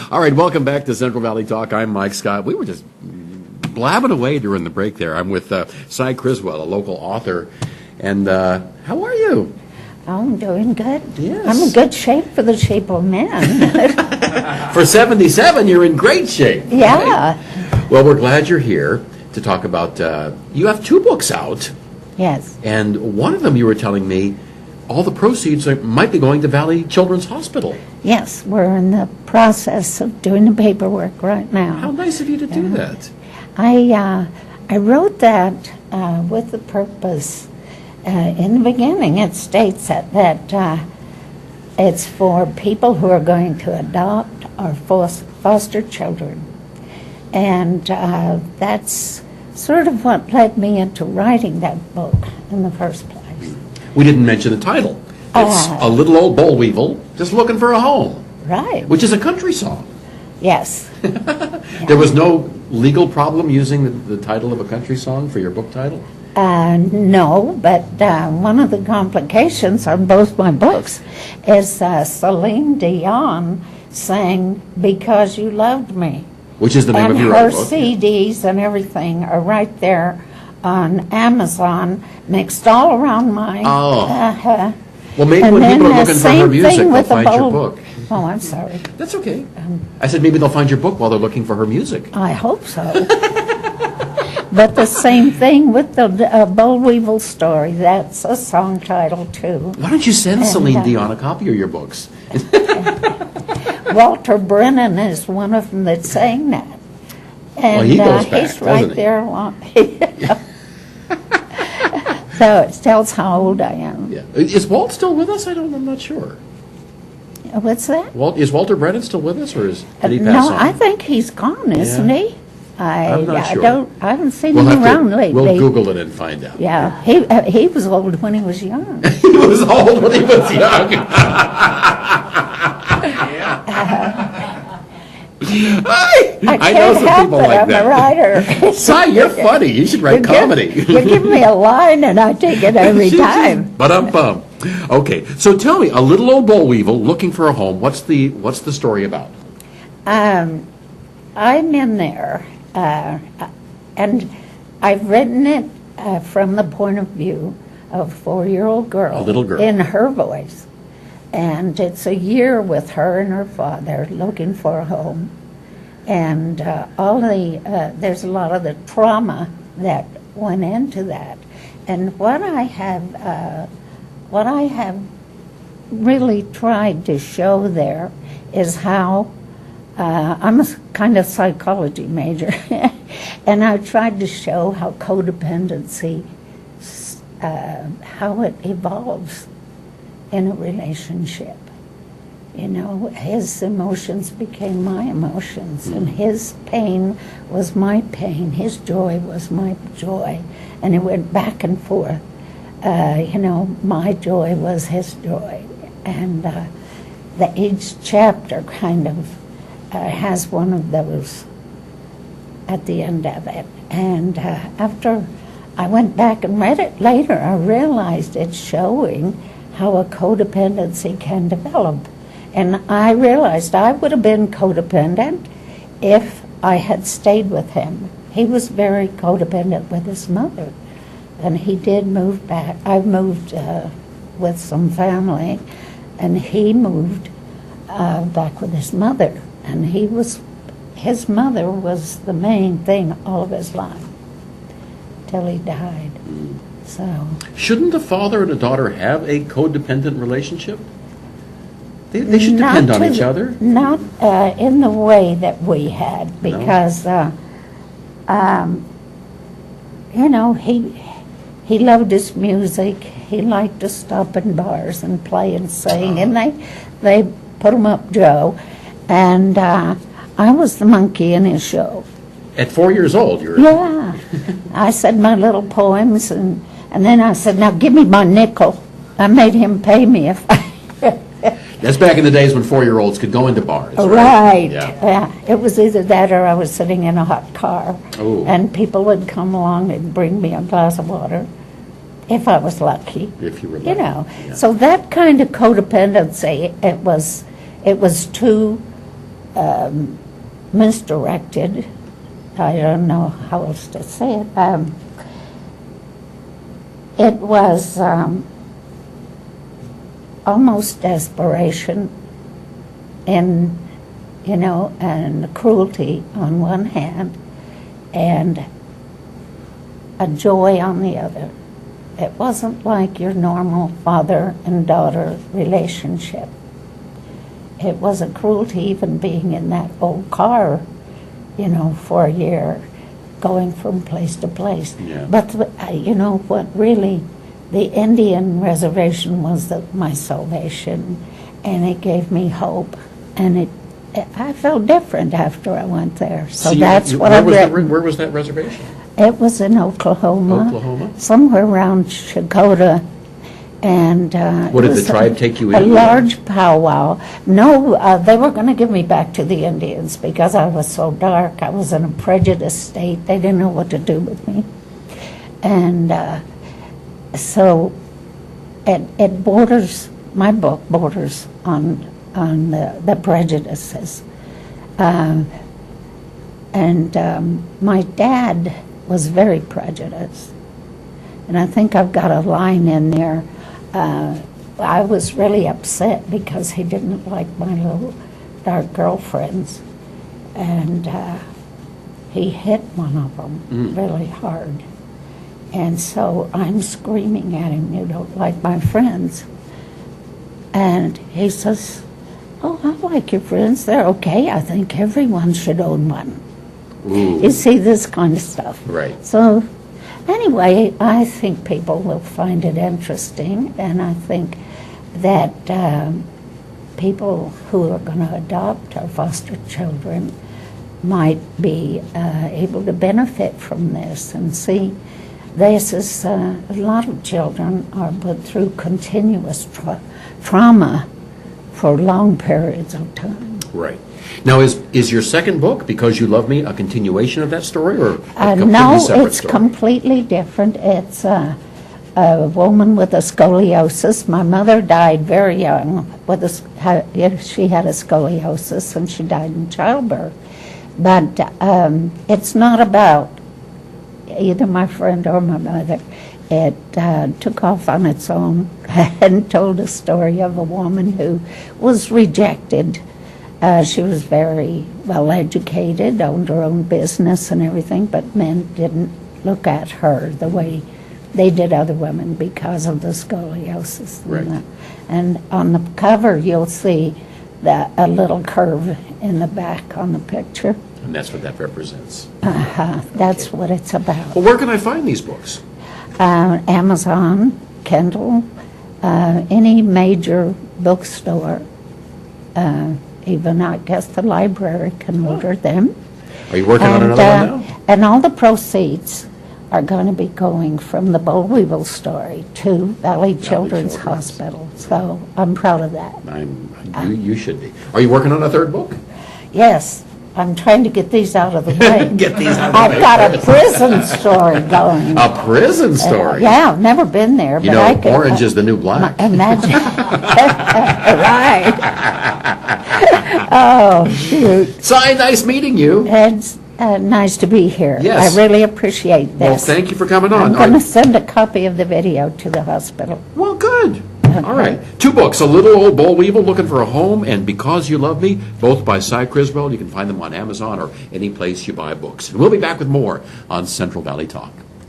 All right, welcome back to Central Valley Talk. I'm Mike Scott. We were just blabbing away during the break there. I'm with Criswell, a local author. And how are you? I'm doing good. Yes. I'm in good shape for the shape of man. For 77, you're in great shape. Yeah. Right? Well, we're glad you're here to talk about, you have 2 books out. Yes. And one of them, you were telling me, all the proceeds might be going to Valley Children's Hospital. Yes, we're in the process of doing the paperwork right now. How nice of you to do that. I wrote that with the purpose. In the beginning, it states that it's for people who are going to adopt or foster children. And that's sort of what led me into writing that book in the first place. We didn't mention the title. It's A Little Old Boll Weevil Just Looking for a Home. Right. Which is a country song. Yes. There was no legal problem using the title of a country song for your book title? No, but one of the complications on both my books is Celine Dion sang Because You Loved Me. Which is the name of your other book. And her CDs and everything are right there on Amazon, mixed all around mine. Oh. Well, maybe when then people are looking for her music, they'll find your book. Oh, I'm sorry. That's okay. I said maybe they'll find your book while they're looking for her music. I hope so. But the same thing with the Boll Weevil story. That's a song title, too. Why don't you send Celine Dion a copy of your books? Walter Brennan is one of them that sang that. And well, he goes back, he's right there along. So it tells how old I am. Yeah. Is Walt still with us? I'm not sure. What's that? Is Walter Brennan still with us, or did he pass on? No, I think he's gone, isn't he? I'm not sure. I haven't seen him around lately. We'll Google it and find out. Yeah, he was old when he was young. He was old when he was young. I know some people like that. I'm a writer. Cy, you're funny. You should write comedy. You give me a line and I take it every time. But okay, so tell me, A Little Old Boll Weevil Looking for a Home. What's the story about? I'm in there, and I've written it from the point of view of a 4-year-old girl. A little girl. In her voice. And it's a year with her and her father looking for a home. And there's a lot of the trauma that went into that. And what I have really tried to show there is how I'm a kind of psychology major, and I tried to show how codependency, how it evolves in a relationship. You know, his emotions became my emotions, and his pain was my pain, his joy was my joy, and it went back and forth. My joy was his joy, and each chapter kind of has one of those at the end of it. And after I went back and read it later, I realized it's showing how a codependency can develop. And I realized I would have been codependent if I had stayed with him. He was very codependent with his mother, and he did move back. I moved with some family, and he moved back with his mother. And his mother was the main thing all of his life, till he died. So shouldn't a father and a daughter have a codependent relationship? They should depend on each other. Not in the way that we had, because he loved his music. He liked to stop in bars and play and sing, and they put him up Joe, and I was the monkey in his show. At 4 years old, you were. Yeah, I said my little poems, and then I said, "Now give me my nickel." I made him pay me if I. That's back in the days when 4-year-olds could go into bars. Right. Yeah. It was either that or I was sitting in a hot car. Ooh. And people would come along and bring me a glass of water, if I was lucky. If you were lucky. Yeah. So that kind of codependency, it was too misdirected. I don't know how else to say it. It was almost desperation and cruelty on one hand and a joy on the other. It wasn't like your normal father and daughter relationship. It was a cruelty even being in that old car, for a year, going from place to place. Yeah. But what really, the Indian reservation was my salvation, and it gave me hope, and I felt different after I went there. So that's what I read. Where was that reservation? It was in Oklahoma. Oklahoma? Somewhere around Chakota. And what did the tribe take you in? A large powwow. No, they were going to give me back to the Indians because I was so dark. I was in a prejudiced state. They didn't know what to do with me. And so it borders, my book borders on the prejudices. My dad was very prejudiced. And I think I've got a line in there. I was really upset because he didn't like my little dark girlfriends. And he hit one of them really hard. And so I'm screaming at him, "You don't like my friends." And he says, "Oh, I like your friends. They're okay. I think everyone should own one." Ooh. You see this kind of stuff. Right. So anyway, I think people will find it interesting, and I think that people who are going to adopt or foster children might be able to benefit from this and see this is a lot of children are put through continuous trauma for long periods of time. Right. Now, is your second book, Because You Love Me, a continuation of that story, or a completely no, separate it's story? completely different. It's a woman with a scoliosis. My mother died very young. She had a scoliosis, and she died in childbirth. But it's not about either my friend or my mother. It took off on its own and told a story of a woman who was rejected. She was very well educated, owned her own business and everything, but men didn't look at her the way they did other women because of the scoliosis. Right. And on the cover, you'll see a little curve in the back on the picture. And that's what that represents. That's what it's about. Well, where can I find these books? Amazon, Kindle, any major bookstore. Even I guess the library can order them. Are you working on another one now? And all the proceeds are going to be going from the Boll Weevil story to Valley Children's Hospital. So I'm proud of that. You should be. Are you working on a third book? Yes. I'm trying to get these out of the way. Get these out of the way. I've got a prison story going. A prison story? Yeah, I've never been there. You know, orange is the new black. Imagine. Right. Oh, shoot. Si, nice meeting you. It's nice to be here. Yes. I really appreciate this. Well, thank you for coming on. I'm going to send a copy of the video to the hospital. Well, good. All right. 2 books, A Little Old Boll Weevil, Looking for a Home, and Because You Love Me, both by Si Criswell. You can find them on Amazon or any place you buy books. And we'll be back with more on Central Valley Talk.